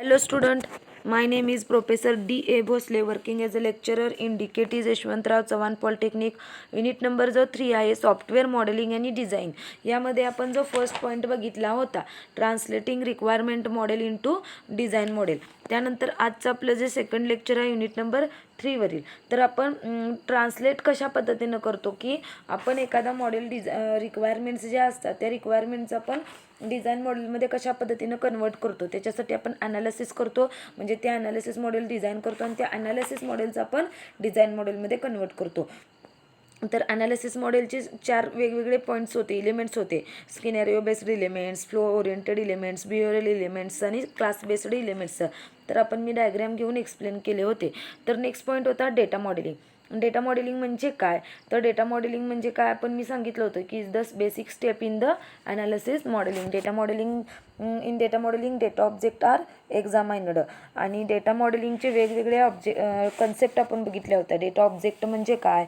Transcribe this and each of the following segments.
Hello student, my name is Professor D.A. Bhosle working as a lecturer in DKT Yashwantrao Chavan polytechnic. Unit number जो 3 आहे software modelling आणि design. यामध्ये आपण जो first point बघितला होता translating requirement model into design model. त्यानंतर आजचं आपलं जे सेकंड लेक्चर आहे युनिट नंबर 3 वरील. तर आपण ट्रान्सलेट कशा पद्धतीनं करतो की आपण एखादा मॉडेल रिक्वायरमेंट्स ज्या असतात त्या रिक्वायरमेंट्स आपण डिझाईन मॉडेलमध्ये कशा पद्धतीनं कन्वर्ट करतो त्याच्यासाठी आपण ॲनालिसिस करतो. म्हणजे ते ॲनालिसिस मॉडेल डिझाईन करतो आणि त्या ॲनालिसिस मॉडेलचं आपण डिझाईन मॉडेलमध्ये कन्वर्ट करतो. तर ॲनालिसिस मॉडेलचे 4 वेगवेगळे पॉईंट्स होते, एलिमेंट्स होते. Scenario based elements, flow oriented elements, behavioural elements आणि क्लास बेस्ड एलिमेंट्स. तर आपण मी डायग्राम घेऊन एक्सप्लेन केले होते. तर नेक्स्ट पॉईंट होता डेटा मॉडेलिंग. डेटा मॉडेलिंग म्हणजे काय, तर डेटा मॉडेलिंग म्हणजे काय आपण मी सांगितलं होतं की is the basic step in the analysis modelling. Data modelling data object are examined. आणि डेटा मॉडेलिंगचे वेगवेगळे कन्सेप्ट आपण बघितल्या होत्या. डेटा ऑब्जेक्ट म्हणजे काय,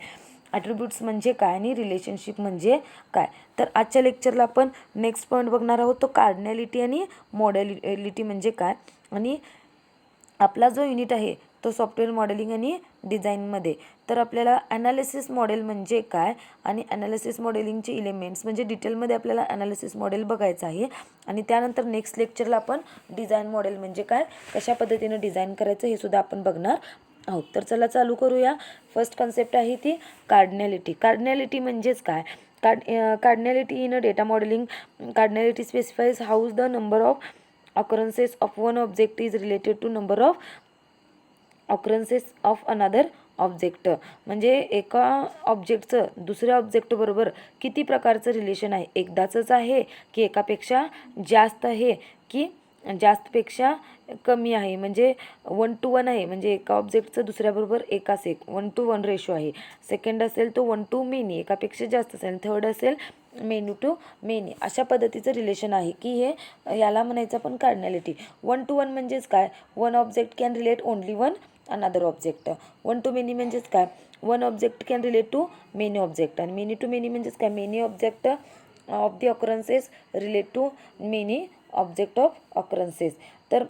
ॲट्रिब्यूट्स म्हणजे काय आणि रिलेशनशिप म्हणजे काय. तर आजच्या लेक्चरला आपण नेक्स्ट पॉईंट बघणार आहोत तो कार्डिनॅलिटी आणि मॉडेलिटी म्हणजे काय. आणि आपला जो युनिट आहे तो सॉफ्टवेअर मॉडेलिंग आणि डिझाईनमध्ये. तर आपल्याला ॲनालिसिस मॉडेल म्हणजे काय आणि ॲनालिसिस मॉडेलिंगचे एलिमेंट्स म्हणजे डिटेलमध्ये आपल्याला ॲनालिसिस मॉडेल बघायचं आहे. आणि त्यानंतर नेक्स्ट लेक्चरला आपण डिझाईन मॉडेल म्हणजे काय, कशा पद्धतीनं डिझाईन करायचं हे सुद्धा आपण बघणार आहोत. तर चला चालू करूया. फर्स्ट कन्सेप्ट आहे ती कार्डिनॅलिटी. कार्डिनॅलिटी म्हणजेच काय, cardinality in a data modelling. Cardinality specifies how the number of occurrences of one object is related to number of occurrences of another object. म्हणजे एका ऑब्जेक्टचं दुसऱ्या ऑब्जेक्टबरोबर किती प्रकारचं रिलेशन आहे, एकदाचंच आहे की एकापेक्षा जास्त आहे की जास्तपेक्षा कमी आहे. म्हणजे 1 to 1 आहे, म्हणजे एका ऑब्जेक्टचं दुसऱ्याबरोबर एकाच 1 to 1 रेशो आहे. सेकंड असेल तो 1 to मेनी, एकापेक्षा जास्त असेल. थर्ड असेल मेनी टू मेनी. अशा पद्धतीचं रिलेशन आहे की हे याला म्हणायचं आपण कार्डिनॅलिटी. 1 to 1 म्हणजेच काय, one object can relate only one another object. 1 to many म्हणजेच काय, one object can relate to many object. आणि मेनी टू मेनी म्हणजेच काय, many object of the occurrences relate to many object of occurrences. तर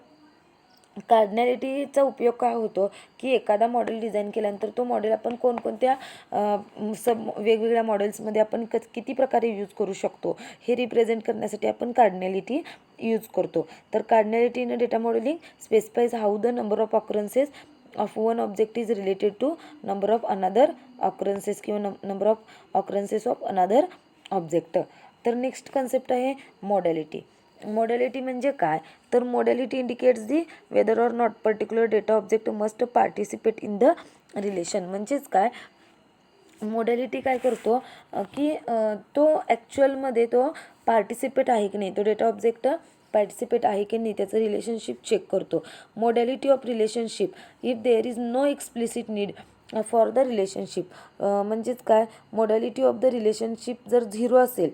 कार्डिनॅलिटीचा उपयोग काय होतो की एखादा मॉडेल डिझाईन केल्यानंतर तो मॉडेल आपण कोणकोणत्या वेगवेगळ्या मॉडेल्समध्ये आपण किती प्रकारे यूज करू शकतो हे रिप्रेझेंट करण्यासाठी आपण कार्डिनॅलिटी यूज करतो. तर cardinality in data modelling specifies how the number of occurrences of one object is related to number of another occurrences किंवा number of occurrences of another object. तर नेक्स्ट कन्सेप्ट आहे मॉडेलिटी. मॉडेलिटी म्हणजे काय, तर modality indicates the whether or not particular data object must participate in the relation. म्हणजेच काय, मॉडेलिटी काय करतो की तो ॲक्च्युअलमध्ये तो पार्टिसिपेट आहे की नाही, तो डेटा ऑब्जेक्ट पार्टिसिपेट आहे की नाही त्याचं रिलेशनशिप चेक करतो. Modality of relationship if there is no explicit need for the relationship. म्हणजेच काय, मॉडेलिटी ऑफ द रिलेशनशिप जर 0 असेल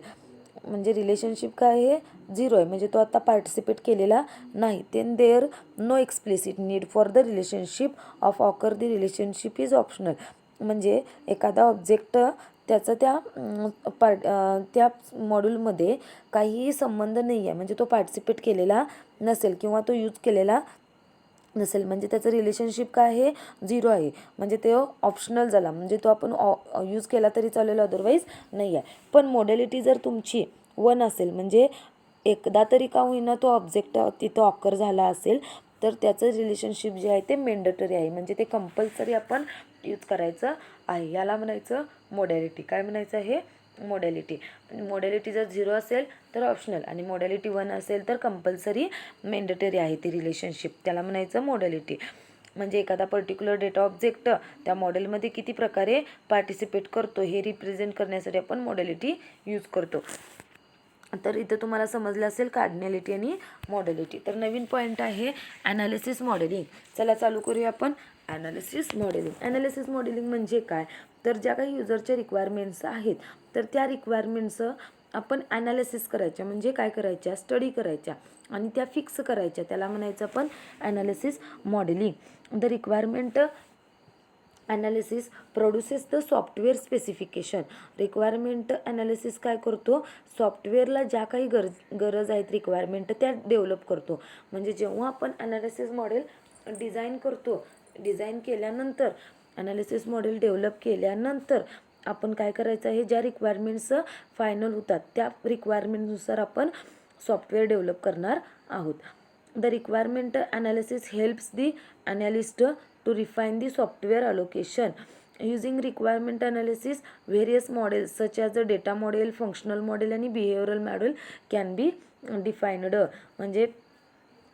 म्हणजे रिलेशनशिप काय आहे 0 आहे, म्हणजे तो आता पार्टिसिपेट केलेला नाही. Then there no explicit need for the relationship of occur the relationship is optional. म्हणजे एखादा ऑब्जेक्ट त्याचा त्या मॉड्यूलमध्ये काहीही संबंध नाही आहे, म्हणजे तो पार्टिसिपेट केलेला नसेल किंवा तो यूज केलेला नसेल, म्हणजे त्याचं रिलेशनशिप काय आहे 0 आहे, म्हणजे ते ऑप्शनल झाला, म्हणजे तो आपण यूज केला तरी चालेल अदरवाईज नाही आहे. पण मॉडेलिटी जर तुमची 1 असेल म्हणजे एकदा तरी का होईना तो ऑब्जेक्ट तिथं ऑकर झाला असेल तर त्याचं रिलेशनशिप जे आहे ते मेंडेटरी आहे, म्हणजे ते कंपल्सरी आपण यूज करायचं आहे. याला म्हणायचं मॉडेलिटी. काय म्हणायचं आहे मॉडेलिटी. मॉडेलिटी जर 0 असेल तर ऑप्शनल आणि मॉडेलिटी 1 असेल तर कंपल्सरी मेंडेटरी आहे ती रिलेशनशिप, त्याला म्हणायचं मॉडेलिटी. म्हणजे एखादा पर्टिक्युलर डेटा ऑब्जेक्ट त्या मॉडेलमध्ये किती प्रकारे पार्टिसिपेट करतो हे रिप्रेझेंट करण्यासाठी आपण मॉडेलिटी यूज करतो. तर इथं तुम्हाला समजलं असेल कार्डिनॅलिटी आणि मॉडेलिटी. तर नवीन पॉईंट आहे ॲनालिसिस मॉडेलिंग. चला चालू करूया आपण ॲनालिसिस मॉडेलिंग. ॲनालिसिस मॉडेलिंग म्हणजे काय, तर ज्या काही युजरच्या रिक्वायरमेंट्स आहेत तर त्या रिक्वायरमेंट्सचं आपण ॲनालिसिस करायच्या, म्हणजे काय करायच्या, स्टडी करायच्या आणि त्या फिक्स करायच्या, त्याला म्हणायचं आपण analysis modelling. The requirement analysis produces the software specification. Requirement analysis काय करतो, सॉफ्टवेअरला ज्या काही गरज आहेत रिक्वायरमेंट त्या डेव्हलप करतो. म्हणजे जेव्हा आपण ॲनालिसिस मॉडेल डिझाईन करतो, डिझाईन केल्यानंतर ॲनालिसिस मॉडेल डेव्हलप केल्यानंतर आपण काय करायचं आहे, ज्या रिक्वायरमेंट्स फायनल होतात त्या रिक्वायरमेंटनुसार आपण सॉफ्टवेअर डेव्हलप करणार आहोत. The requirement analysis helps the analyst to refine the software allocation. Using requirement analysis, various models such as the data model, functional model आणि behavioral model can be defined. म्हणजे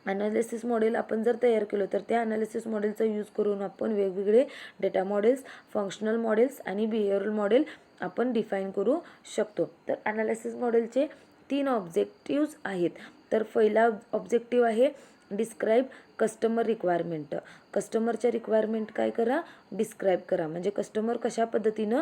analysis model आपण जर तयार केलं तर त्या ॲनालिसिस मॉडेलचा use करून आपण वेगवेगळे डेटा मॉडेल्स, फंक्शनल मॉडेल्स आणि बिहेवियरल मॉडेल आपण डिफाईन करू शकतो. तर ॲनालिसिस मॉडेलचे 3 ऑब्जेक्टिव्ज आहेत. तर पहिला ऑब्जेक्टिव्ह आहे डिस्क्राईब कस्टमर रिक्वायरमेंट. कस्टमरच्या रिक्वायरमेंट काय करा, डिस्क्राईब करा. म्हणजे कस्टमर कशा पद्धतीनं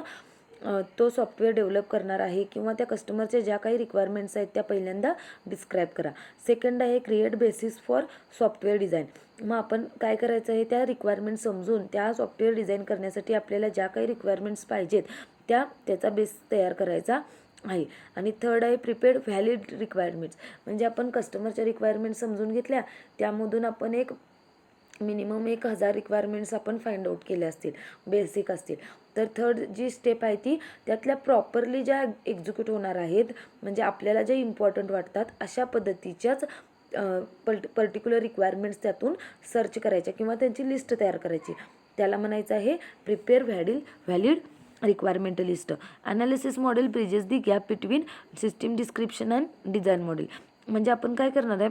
तो सॉफ्टवेअर डेव्हलप करणार आहे किंवा त्या कस्टमरच्या ज्या काही रिक्वायरमेंट्स आहेत त्या पहिल्यांदा डिस्क्राईब करा. सेकंड आहे create basis for software design. मग आपण काय करायचं आहे, त्या रिक्वायरमेंट समजून त्या सॉफ्टवेअर डिझाईन करण्यासाठी आपल्याला ज्या काही रिक्वायरमेंट्स पाहिजेत त्याचा बेस तयार करायचा आहे. आणि थर्ड आहे प्रिपेअर्ड व्हॅलिड रिक्वायरमेंट्स. म्हणजे आपण कस्टमरच्या रिक्वायरमेंट समजून घेतल्या, त्यामधून आपण एक मिनिमम 1000 रिक्वायरमेंट्स आपण फाइंड आउट केले असतील, बेसिक असतील. तर थर्ड जी स्टेप आहे ती त्यातल्या प्रॉपरली ज्या एक्झिक्यूट होणार आहेत, म्हणजे आपल्याला ज्या इम्पॉर्टंट वाटतात अशा पद्धतीच्याच पर्टिक्युलर रिक्वायरमेंट्स त्यातून सर्च करायच्या किंवा त्यांची लिस्ट तयार करायची. त्याला म्हणायचं आहे prepare valid requirement list. Analysis model bridges the gap between system description and design model. म्हणजे आपण काय करणार आहे,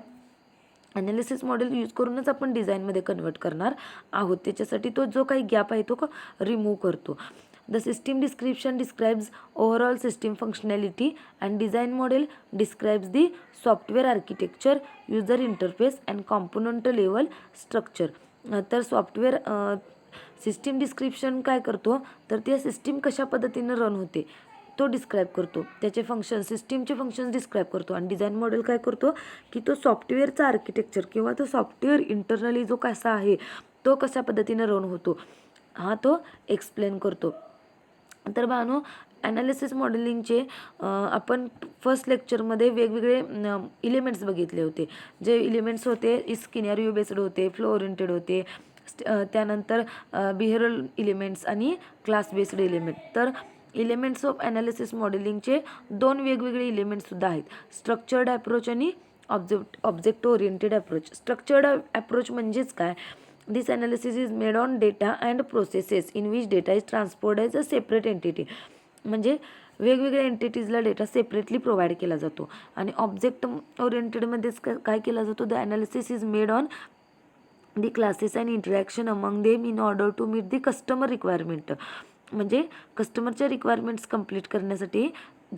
ॲनालिसिस मॉडेल यूज करूनच आपण डिझाईनमध्ये कन्वर्ट करणार आहोत. त्याच्यासाठी तो जो काही गॅप आहे तो रिमूव्ह करतो. The system description describes overall system functionality and design model describes the software architecture, user interface and component level structure. तर सॉफ्टवेअर सिस्टीम डिस्क्रिप्शन काय करतो, तर त्या सिस्टीम कशा पद्धतीनं रन होते तो डिस्क्राईब करतो, त्याचे फंक्शन, सिस्टीमचे फंक्शन्स डिस्क्राईब करतो. आणि डिझाईन मॉडेल काय करतो की तो सॉफ्टवेअरचा आर्किटेक्चर किंवा तो सॉफ्टवेअर इंटरनली जो कसा आहे तो कशा पद्धतीनं रन होतो हा तो एक्सप्लेन करतो. तर बानो ॲनालिसिस मॉडेलिंगचे आपण फर्स्ट लेक्चरमध्ये वेगवेगळे इलिमेंट्स बघितले होते. जे इलिमेंट्स होते स्किनॅरिओ बेस्ड होते, फ्लो ओरिएंटेड होते, त्यानंतर बिहेवियरल इलिमेंट्स आणि क्लास बेस्ड इलिमेंट. तर इलिमेंट्स ऑफ ॲनालिसिस मॉडेलिंगचे 2 वेगवेगळे इलिमेंट्ससुद्धा आहेत, स्ट्रक्चर्ड ॲप्रोच आणि object oriented approach. Structured approach म्हणजेच काय, this analysis is made on data and processes in which data is transport as a separate entity. म्हणजे वेगवेगळ्या एंटिटीजला डेटा सेपरेटली प्रोव्हाइड केला जातो. आणि ऑब्जेक्ट ओरिएंटेडमध्येच काय केला जातो, the analysis is made on the classes and interaction among them in order to meet the customer requirement. म्हणजे कस्टमरच्या रिक्वायरमेंट्स कंप्लीट करण्यासाठी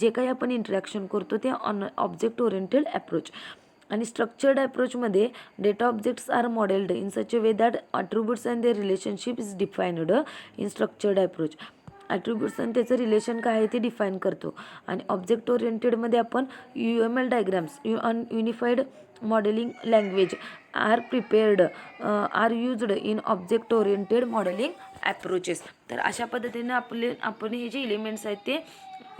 जे काही आपण इंटरॅक्शन करतो ते ऑब्जेक्ट ओरिएंटेड ॲप्रोच. आणि स्ट्रक्चर्ड ॲप्रोचमध्ये data objects are modelled in such a way that attributes and their relationship is defined in structured approach. Attributes आणि त्याचं रिलेशन काय आहे ते डिफाईन करतो. आणि ऑब्जेक्ट ओरिएंटेडमध्ये आपण UML diagrams, unified modelling language are prepared are used in object oriented modelling approaches. तर अशा पद्धतीने आपण हे जे इलिमेंट्स आहेत ते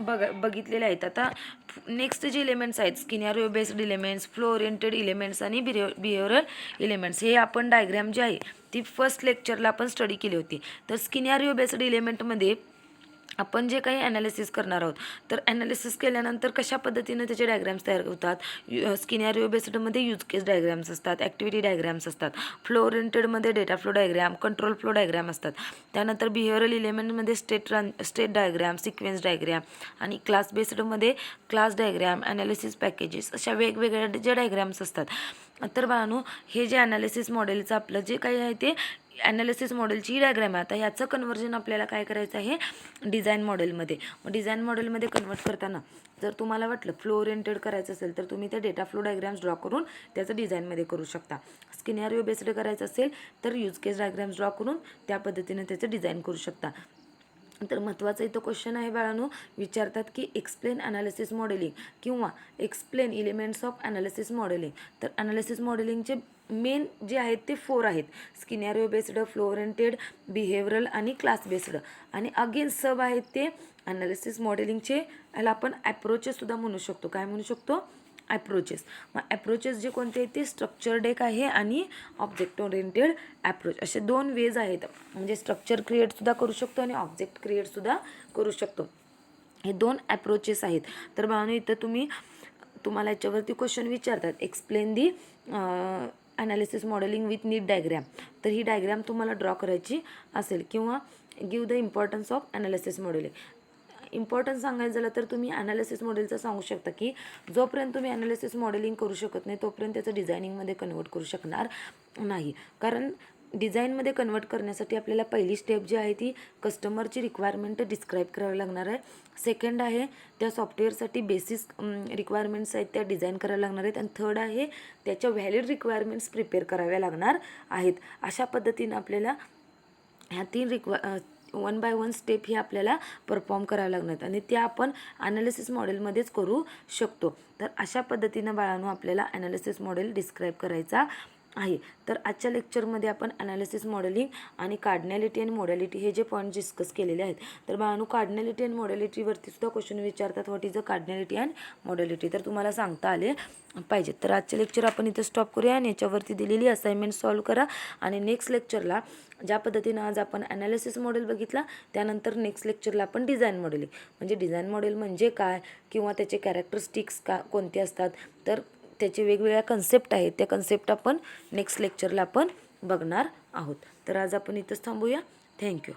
बघितलेले आहेत. आता नेक्स्ट जे इलिमेंट्स आहेत scenario based elements, flow oriented elements आणि बिहेवियरल इलिमेंट्स, हे आपण डायग्राम जी आहे ती फर्स्ट लेक्चरला आपण स्टडी केली होती. तर स्किनॅरिओ बेस्ड इलिमेंटमध्ये आपण जे काही ॲनालिसिस करणार आहोत, तर ॲनालिसिस केल्यानंतर कशा पद्धतीने त्याचे डायग्राम्स तयार होतात. स्किनॅरिओ बेस्डमध्ये यूज केस डायग्राम्स असतात, ॲक्टिव्हिटी डायग्राम्स असतात. फ्लो ओरिएंटेडमध्ये data flow diagram, control flow diagram असतात. त्यानंतर बिहेवियरल इलिमेंटमध्ये स्टेट डायग्राम, सिक्वेन्स डायग्राम. आणि क्लास बेस्डमध्ये क्लास डायग्राम, ॲनालिसिस पॅकेजेस, अशा वेगवेगळ्या जे डायग्राम्स असतात. तर बाळांनो, हे जे ॲनालिसिस मॉडेलचं आपलं जे काही आहे ते ॲनालिसिस मॉडेलची डायग्राम आहे. आता याचं कन्वर्जन आपल्याला काय करायचं आहे डिझाईन मॉडेलमध्ये. मग डिझाईन मॉडेलमध्ये कन्वर्ट करताना जर तुम्हाला वाटलं फ्लो ओरिएंटेड करायचं असेल तर तुम्ही त्या डेटा फ्लो डायग्राम्स ड्रॉ करून त्याचं डिझाईनमध्ये करू शकता. स्किनॅरिओ बेस्ड करायचं असेल तर यूज केस डायग्राम्स ड्रॉ करून त्या पद्धतीने त्याचं डिझाईन करू शकता. तर महत्त्वाचा इथं क्वेश्चन आहे बाळांनो, विचारतात की एक्सप्लेन ॲनालिसिस मॉडेलिंग किंवा explain elements of analysis modelling. तर ॲनालिसिस मॉडेलिंगचे मेन जे आहेत ते 4 आहेत, scenario based, flow oriented, behavioural आणि क्लास बेस्ड. आणि अगेन सब आहेत ते ॲनालिसिस मॉडेलिंगचे. याला आपण ॲप्रोचेससुद्धा म्हणू शकतो. काय म्हणू शकतो? ॲप्रोचेस. मग ॲप्रोचेस जे कोणते आहेत ते स्ट्रक्चर्ड एक आहे आणि ऑब्जेक्ट ओरिएंटेड ॲप्रोच, असे 2 वेज आहेत. म्हणजे स्ट्रक्चर क्रिएटसुद्धा करू शकतो आणि ऑब्जेक्ट क्रिएटसुद्धा करू शकतो. हे 2 ॲप्रोचेस आहेत. तर बाळांनो इथं तुम्हाला याच्यावरती क्वेश्चन विचारतात, explain the analysis modelling with neat diagram. तर ही डायग्रॅम तुम्हाला ड्रॉ करायची असेल, किंवा give the importance of analysis modelling. Importance सांगायचं झालं तर तुम्ही ॲनालिसिस मॉडेलचं सांगू शकता की जोपर्यंत तुम्ही ॲनालिसिस मॉडेलिंग करू शकत नाही तोपर्यंत त्याचं डिझायनिंगमध्ये कन्वर्ट करू शकणार नाही. कारण डिझाईनमध्ये कन्वर्ट करण्यासाठी आपल्याला पहिली स्टेप जी आहे ती कस्टमरची रिक्वायरमेंट डिस्क्राईब करावी लागणार आहे. सेकंड आहे त्या सॉफ्टवेअरसाठी बेसिस रिक्वायरमेंट्स आहेत त्या डिझाईन कराव्या लागणार आहेत. आणि थर्ड आहे त्याच्या व्हॅलिड रिक्वायरमेंट्स प्रिपेअर कराव्या लागणार आहेत. अशा पद्धतीनं आपल्याला ह्या 3 1 बाय 1 स्टेप ही आपल्याला परफॉर्म करावं लागणार आहेत आणि त्या आपण ॲनालिसिस मॉडेलमध्येच करू शकतो. तर अशा पद्धतीनं बाळांनो आपल्याला ॲनालिसिस मॉडेल डिस्क्राईब करायचा आहे. तर आजच्या लेक्चरमध्ये आपण ॲनालिसिस मॉडेलिंग आणि कार्डिनॅलिटी आणि मॉडॅलिटी हे जे पॉईंट डिस्कस केलेले आहेत. तर बाळांनो कार्डिनॅलिटी आणि मॉडॅलिटीवरती सुद्धा क्वेश्चन विचारतात, व्हॉट इज द कार्डिनॅलिटी अँड मॉडॅलिटी, तर तुम्हाला सांगता आले पाहिजेत. तर आजचे लेक्चर आपण इथं स्टॉप करूया आणि याच्यावरती दिलेली असाइनमेंट सॉल्व करा. आणि नेक्स्ट लेक्चरला ज्या पद्धतीनं आज आपण ॲनालिसिस मॉडेल बघितला त्यानंतर नेक्स्ट लेक्चरला आपण डिझाईन मॉडेलिंग, म्हणजे डिझाईन मॉडेल म्हणजे काय किंवा त्याचे कॅरेक्टरिस्टिक्स कोणते असतात, तर त्याचे वेगवेगळ्या कन्सेप्ट आहेत, त्या कन्सेप्ट आपण नेक्स्ट लेक्चरला आपण बघणार आहोत. तर आज आपण इथंच थांबूया. थँक्यू.